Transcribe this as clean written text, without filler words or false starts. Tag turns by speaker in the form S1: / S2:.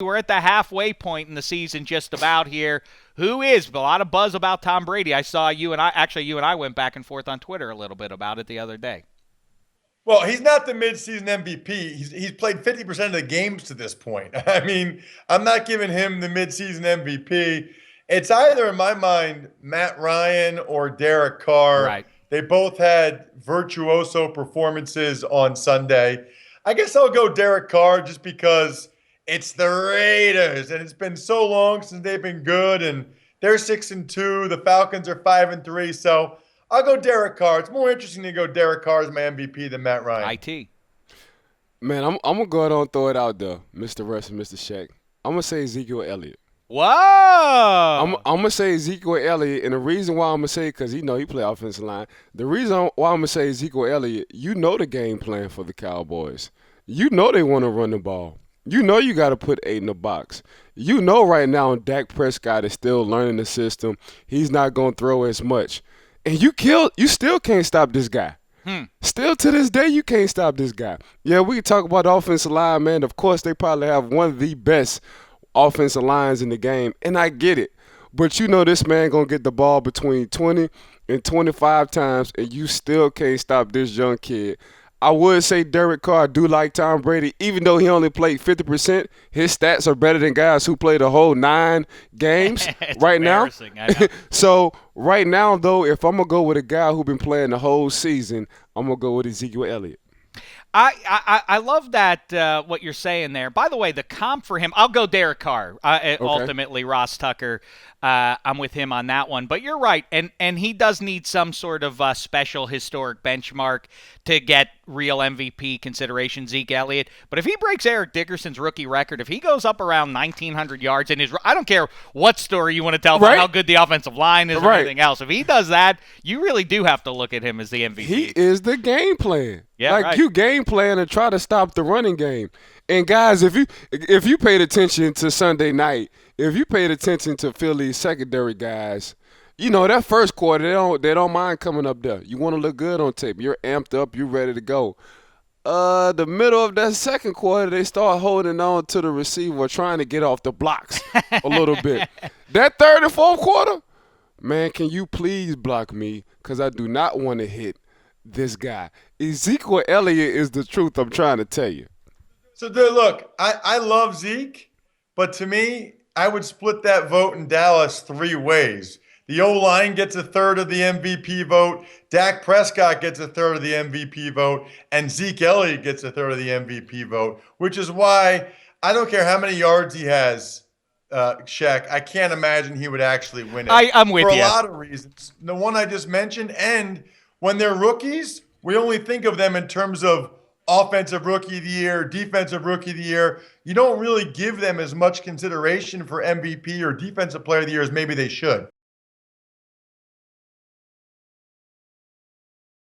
S1: We're at the halfway point in the season just about here. Who is? A lot of buzz about Tom Brady. I saw you and I went back and forth on Twitter a little bit about it the other day.
S2: Well, he's not the midseason MVP. He's played 50% of the games to this point. I mean, I'm not giving him the midseason MVP. It's either, in my mind, Matt Ryan or Derek Carr.
S1: Right.
S2: They both had virtuoso performances on Sunday. I guess I'll go Derek Carr just because it's the Raiders, and it's been so long since they've been good, and they're 6-2. The Falcons are 5-3. So I'll go Derek Carr. It's more interesting to go Derek Carr as my MVP than Matt Ryan.
S1: IT.
S3: Man, I'm gonna go ahead and throw it out there, Mr. Russ and Mr. Shaq. I'm gonna say Ezekiel Elliott. I'm
S1: Whoa.
S3: gonna say Ezekiel Elliott, and the reason why I'm gonna say because he play offensive line. The reason why I'm gonna say Ezekiel Elliott, you know the game plan for the Cowboys. You know they want to run the ball. You know you got to put 8 in the box. You know right now Dak Prescott is still learning the system. He's not gonna throw as much, and you still can't stop this guy. Still to this day, you can't stop this guy. Yeah, we can talk about the offensive line, man. Of course, they probably have one of the best offensive lines in the game, and I get it. But you know this man going to get the ball between 20 and 25 times, and you still can't stop this young kid. I would say Derek Carr do like Tom Brady, even though he only played 50%. His stats are better than guys who played a whole 9 games
S1: It's
S3: right now.
S1: embarrassing. I know.
S3: So right now, though, if I'm gonna go with a guy who been playing the whole season, I'm gonna go with Ezekiel Elliott.
S1: I love that what you're saying there. By the way, the comp for him, I'll go Derek Carr.
S3: Okay.
S1: Ultimately, Ross Tucker. I'm with him on that one. But you're right, and he does need some sort of special historic benchmark to get real MVP consideration. Zeke Elliott. But if he breaks Eric Dickerson's rookie record, if he goes up around 1,900 yards in his, I don't care what story you want to tell about
S3: Right.
S1: how good the offensive line is or
S3: Right.
S1: anything else. If he does that, you really do have to look at him as the MVP.
S3: He is the game plan.
S1: Yeah,
S3: like
S1: right.
S3: you game plan and try to stop the running game. And guys, if you paid attention to Sunday night, if you paid attention to Philly's secondary guys, you know that first quarter they don't mind coming up there. You want to look good on tape. You're amped up. You're ready to go. The middle of that second quarter, they start holding on to the receiver, trying to get off the blocks a little bit. That third and fourth quarter, man, can you please block me? Because I do not want to hit this guy. Ezekiel Elliott is the truth I'm trying to tell you.
S2: So, dude, look, I love Zeke, but to me, I would split that vote in Dallas 3 ways. The O-line gets a third of the MVP vote, Dak Prescott gets a third of the MVP vote, and Zeke Elliott gets a third of the MVP vote, which is why I don't care how many yards he has, Shaq, I can't imagine he would actually win it.
S1: I'm with
S2: for
S1: you.
S2: a lot of reasons. The one I just mentioned, and when they're rookies, we only think of them in terms of offensive rookie of the year, defensive rookie of the year. You don't really give them as much consideration for MVP or defensive player of the year as maybe they should.